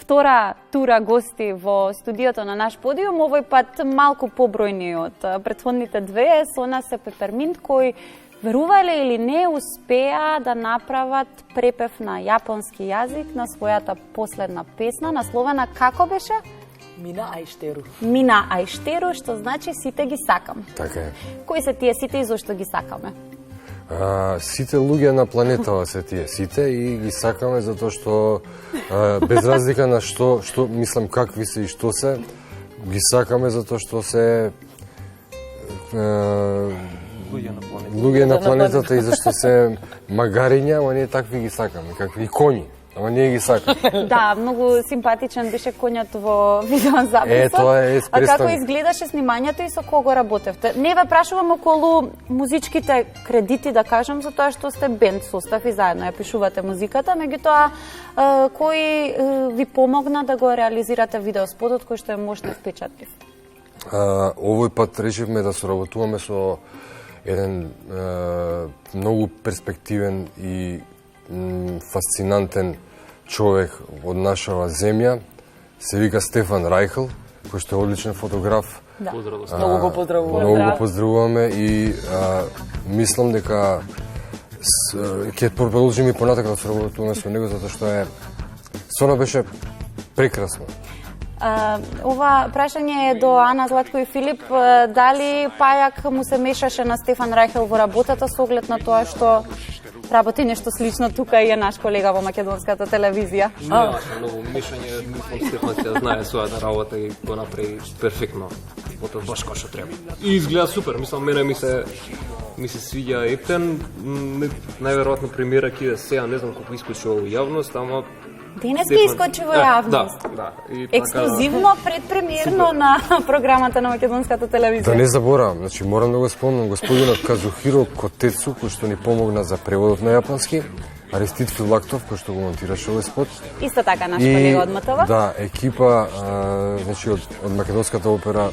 втора тура гости во студиото на наш подиум, овој пат малку побројни од претходните две. Со нас е Пеперминт, кој, верувале или не, успеа да направат препев на јапонски јазик на својата последна песна, насловена како беше? Мина Аиштеру. Мина Аиштеру, што значи сите ги сакам. Така е. Кои се тие сите и зошто ги сакаме? Сите луѓе на планетава се тие сите и ги сакаме затоа што без разлика на што мислам какви се и што се, ги сакаме затоа што се луѓе на планетата и зашто се магариња, ама ние такви ги сакаме, какви коњи. Ама ние ги сакаме. Да, многу симпатичен беше коњот во видеозаписот. Тоа е А како изгледаше снимањето и со кого работевте? Не ве прашувам околу музичките кредити, да кажам, за тоа што сте бенд состав и заедно ја пишувате музиката, меѓутоа кој ви помогна да го реализирате видеоспотот кој што е мощна впечатлив? Овој пат решивме да соработуваме со еден многу перспективен и фасцинантен човек од нашава земја, се вика Стефан Рајхл, кој што е одличен фотограф. Да. Многу го поздравуваме. Многу го поздравуваме и мислам дека ќе продолжиме и понатака да соработуваме со него, затоа што стvarno беше прекрасно. Ова прашање е до Ана, Златко и Филип. Дали Пајак му се мешаше на Стефан Рајхел во работата со оглед на тоа што работи нешто слично тука и е наш колега во македонската телевизија? Немаше многу мешање, мислам Стефан се знае својата работа и го направи перфектно. Ото баш како што треба. И изгледа супер, мислам мене ми се свиѓа Ептен, најверојатно премиера ќе иде сега, не знам колку искочува во јавност, ама Денес ќе искочи во јавност. Да. Ексклузивно предпремиерно на програмата на македонската телевизија. Да не заборавам, значи морам да го спомнам господинот Казухиро Котецу, кој што ни помогна за преводот на јапонски, Аристид Филактов, кој што го монтираше овој спот. Исто така наш колега од МТВ. Да, екипа значи од македонската опера,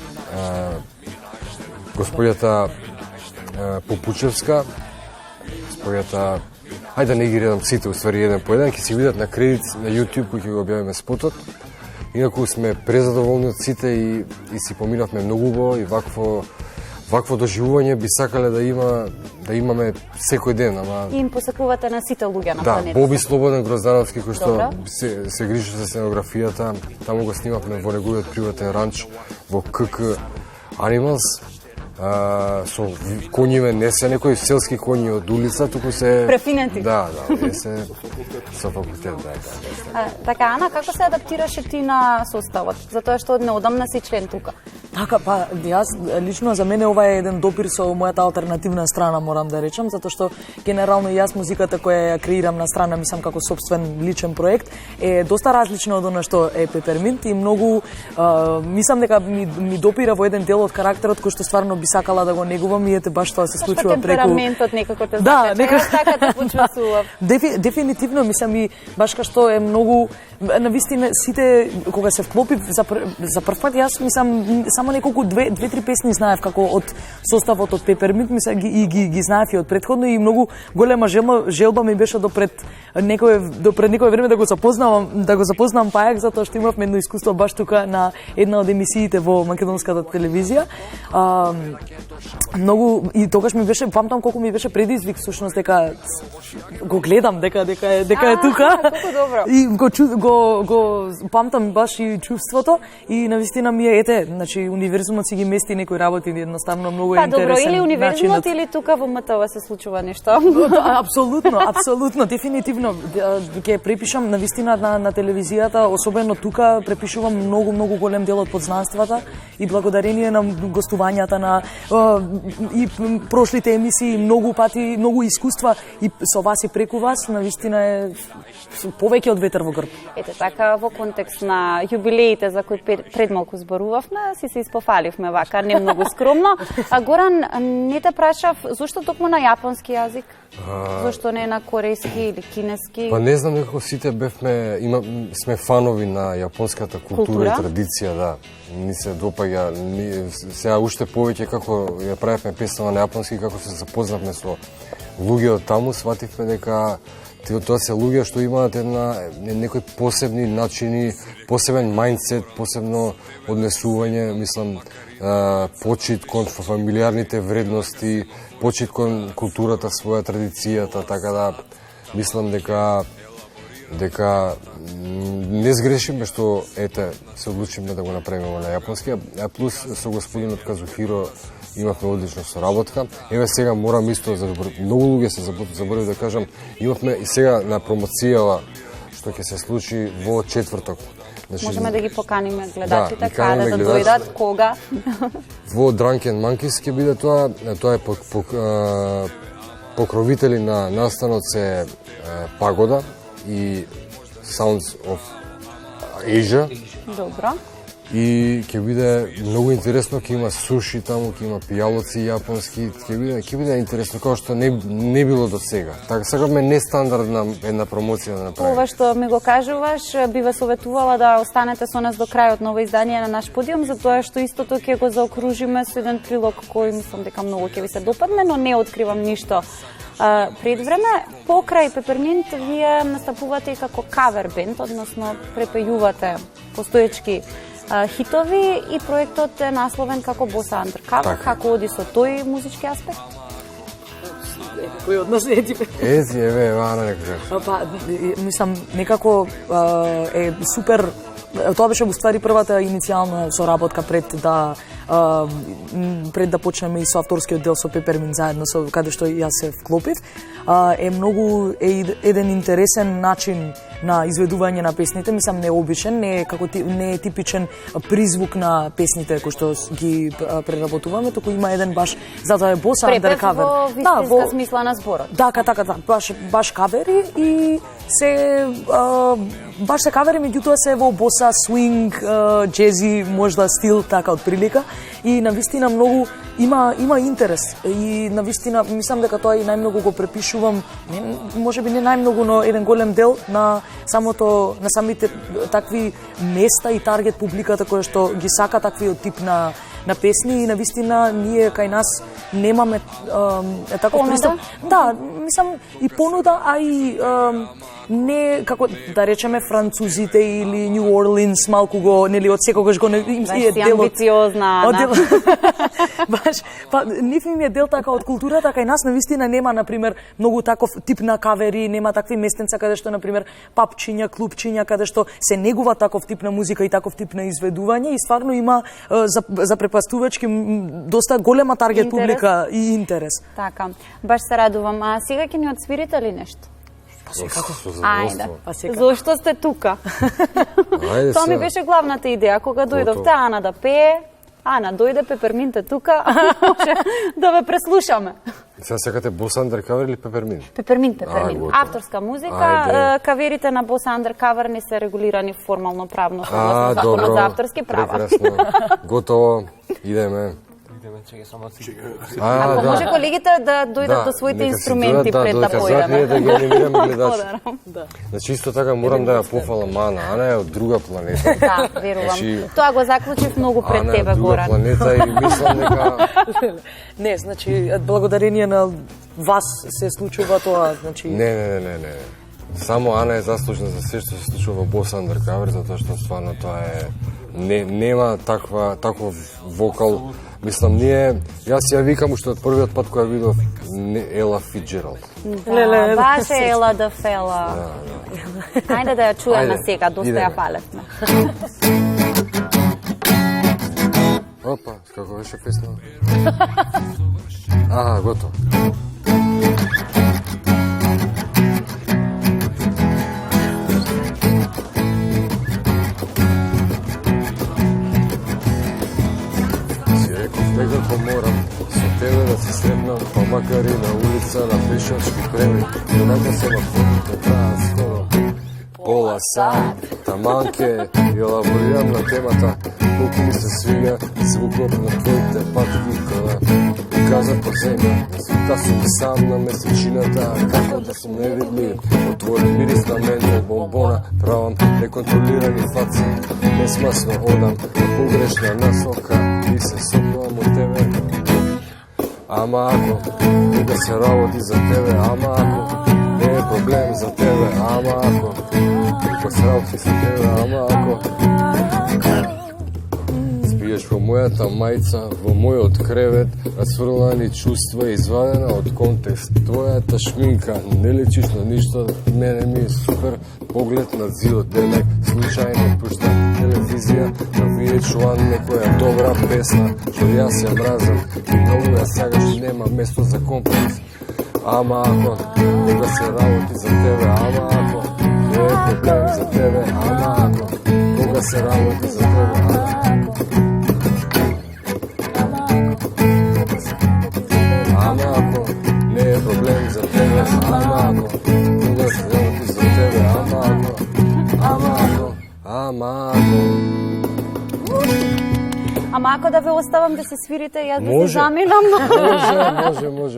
господјата Попучевска, господјата, ајде да не ги редам сите, уствари еден по еден, ќе си видат на кредит на YouTube кој ќе го објавиме спотот. Инаку сме презадоволни од сите и си поминавме многу убаво и вакво доживување би сакале да имаме секој ден, ама И им посакувате на сите луѓе на да, планетата. Боби Слободен Гроздановски кој што Добро. се грижи за сценографијата, таму го снимавме во неговиот приватен ранч во КК Animals. Со коњиве не се некои селски коњи од улица, туку се Префинети. Да, не се со факултет, да. Така, Ана, како се адаптираше ти на составот? Затоа што од неодамна си член тука. Така, па, јас лично за мене ова е еден допир со мојата алтернативна страна, морам да речам, затоа што генерално јас музиката која ја креирам на страна, мислам како собствен личен проект, е доста различна од она што е Пеперминт и многу мислам дека ми допира во еден дел од карактерот кој што стварно би сакала да го негувам и ете баш тоа се случува преку темпераментот некако те да, закача. Така те почувствував. Дефинитивно мислам и баш кај што е многу навистина сите кога се вклопив за прв пат јас мислам само неколку две-три песни знаев како од составот од Пеперминт, мислам ги знаев и од претходно и многу голема желба ми беше допред некое време да го запознам Пајак, затоа што имавме едно искуство баш тука на една од емисиите во македонската телевизија. Многу и тогаш ми беше, памтам колку ми беше предизвик всушност дека го гледам дека е тука. Колку добро. И го памтам баш и чувството и навистина ми е ете, значи универзумот си ги мести некои работи едноставно многу Па интересен. добро, или универзумот или тука во МТВ се случува нешто. Апсолутно, дефинитивно ќе препишам навистина на телевизијата, особено тука препишувам многу голем дел од познанствата и благодарение на гостувањата на и прошлите емисии, многу пати, многу искуства и со вас и преку вас, навистина е повеќе од ветер во грб. Ете така, во контекст на јубилеите за кои предмалку зборувавме, си се испофаливме вака, не многу скромно. А Горан, не те прашав, зошто токму на јапонски јазик? Зошто не на корејски или кинески? Па не знам, некако сите сме фанови на јапонската култура и традиција, да. Ни се допаѓа, сега уште повеќе како ја правевме песна на јапонски, како се запознавме со луѓе од таму свативме дека тоа се луѓе што имаат некои посебни начини, посебен мајндсет, посебно однесување, мислам, почит кон фамилиарните вредности, почит кон културата своја, традицијата, така да мислам дека не сгрешиме што се одлучиме да го направиме на јапонски, а плюс со господинот Казухиро имавме одлична соработка. Еве сега морам исто многу луѓе се заборав да кажам, имавме и сега на промоцијава што ќе се случи во четврток. Значи, можеме да ги поканиме гледачите, каде да дојдат, кога? Во Drunken Monkeys ќе биде тоа е покровители на настанот се Пагода и Sounds of Asia. Добро. И ќе биде многу интересно, ќе има суши таму, ќе има пијалоци јапонски, ќе биде интересно, како што не било до сега. Така сакаме нестандардна една промоција да направиме. Ова што ми го кажуваш, би ве советувала да останете со нас до крајот на ова издание на наш подиум, затоа што истото ќе го заокружиме со еден прилог кој мислам дека многу ќе ви се допадне, но не откривам ништо пред време. Покрај Пеперминт, вие настапувате и како кавер бенд, односно препејувате постоечки хитови и проектот е насловен како Bossa Undercover. Како оди со тој музички аспект? Кој од нас еди? Еве, Ана некако. Па, мислам, некако е супер. Тоа беше во ствари првата иницијална соработка пред да почнеме и со авторскиот дел со Пеперминт заедно, со каде што јас се вклопив. Е многу еден интересен начин на изведување на песните, мислам необичен, не е типичен призвук на песните кои што ги преработуваме, туку има еден баш, затоа е Bossa Undercover. Препев во вистинска смисла на зборот. Така, баш кавери и се баш се кавери, меѓутоа се во боса, свинг, джези, можда стил, така од прилика. И навистина многу има интерес. И навистина мислам дека тоа и најмногу го препишувам, можеби не најмногу, но еден голем дел на самите такви места и таргет публиката која што ги сака таквиот тип на песни и навистина ние кај нас немаме таков пристап. Да, мислам и понуда, а и не како да речеме французите или Нью Орлинс малку го нели од секогаш го им е дел амбициозна. Баш, па нив им е дел така од културата, кај нас навистина нема на пример многу таков тип на кавери, нема такви местенца каде што на пример папчиња, клубчиња каде што се негува таков тип на музика и таков тип на изведување и стварно има за препастувачки доста голема таргет публика и интерес. Така, баш се радувам. А сега ќе ни отсвирите ли нешто? Ајде, зошто сте тука? Тоа ми беше главната идеја, кога дојдовте Ана да пее, Ана дојде, Пеперминт е тука, може да ве преслушаме. Сега секате Bossa Undercover или Пеперминт? Пеперминт. Авторска музика, каверите на Bossa Undercover не се регулирани формално правно, согласно законот за авторски права. Прекрасно, готово, идеме. Ако може колегите да дојдат до своите инструменти пред да појдеме. Ние да ги анимираме гледачи. Значи исто така морам да ја пофалам Ана. Ана е од друга планета. Да, верувам. Тоа го заклучив многу пред тебе, Горан. Ана е од друга планета и мислам дека... Не, значи, благодарение на вас се случува тоа, значи... Не. Само Ана е заслужна за се што се случува во Bossa Undercover, затоа што стварно тоа е... Нема таков вокал. Мислам, јас ја викам уште од првиот пат која видов Ела Фиджералд. Да, баш е Ела да Фела. Ајде да ја чуеме сега, доста ја палевме. Опа, како беше песна? Готово. Некако морам со тебе да се сретнам, па макар и на улица, на пешачки преми, еднака се на фотите траат скоро пола сат. Таман ке елаборирам на темата, колку ми се свига звукот на твоите патки и каза по земја, да сум сам на месечината, како да сум невидлив, отвори мирис на мен, бомбона, правам неконтролирани фаци, несмасно одам, погрешна насока и се сопнувам од тебе. ама ако кога се работи за тебе, ама ако не е проблем за тебе, ама ако кога се работи за тебе, ама ако спиеш во мојата мајца, во мојот кревет, расфрлани чувства, извадена од контекст. Твојата шминка не личиш на ништо, мене ми е супер поглед на зидот, денек случајно пушта телевизија, да вие чувам некоја добра песна, што јас ја мразам и многу ја сагаш, нема место за компромис. Ама ако кога се работи за тебе, ама ако не е проблем за тебе, ама ако кога се работи за тебе, ама ако не е проблем за тебе, ама ако кога се работи за тебе, ама ако Ама ако да ве оставам да се свирите, јас да се Може. заменам.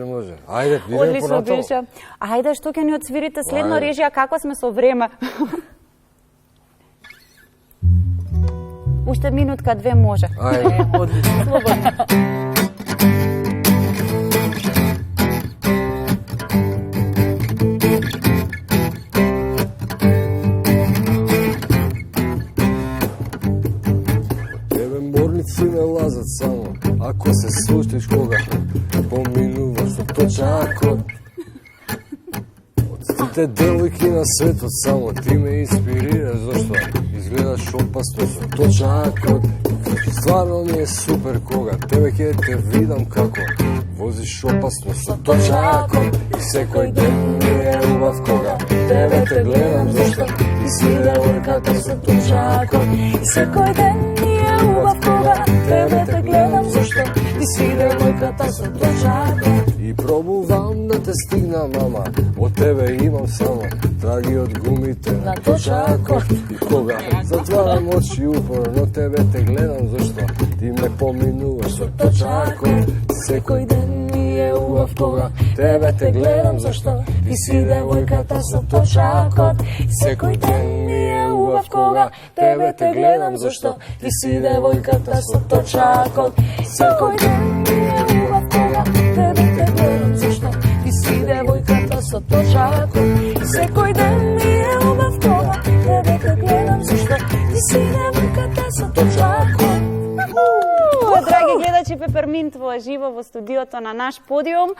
Може. Ајде, идеме Одлично понатаму. беше. Ајде, што ќе ни отсвирите следно Ајде. режија, како сме со време? Уште минутка, две може. Ајде. Одлично. Слободно. Тебе морници не лазат само, ако се случиш кога поминуваш со точакот. Од сите девојки на светот само ти ме инспирираш, зашто изгледаш опасно со точакот. Стварно ми е супер кога тебе ќе те видам како возиш опасно со точакот. И секој ден ми е убав кога тебе те гледам, зашто ти си девојката со точакот. И секој ден ми е убав кога тебе те гледам, зашто ти си девојката со точакот. И пробувам да те стигнам, мама, од тебе имам само траги од гумите на точакот. И кога затварам очи упорно тебе те гледам, зашто ти ме поминуваш со точакот. Секој ден ми е убав кога тебе те гледам, зашто ти си девојката со точакот. Секој ден ми е убав кога тебе те гледам, зашто ти си девојката со точакот. Секој ден ми е убав кога тебе те гледам, зашто ти си девојката со точакот. Секој ден ми е убав кога тебе те гледам, зашто ти си девојката со точакот. Драги гледачи, Пеперминт во живо во студиото на наш подиум.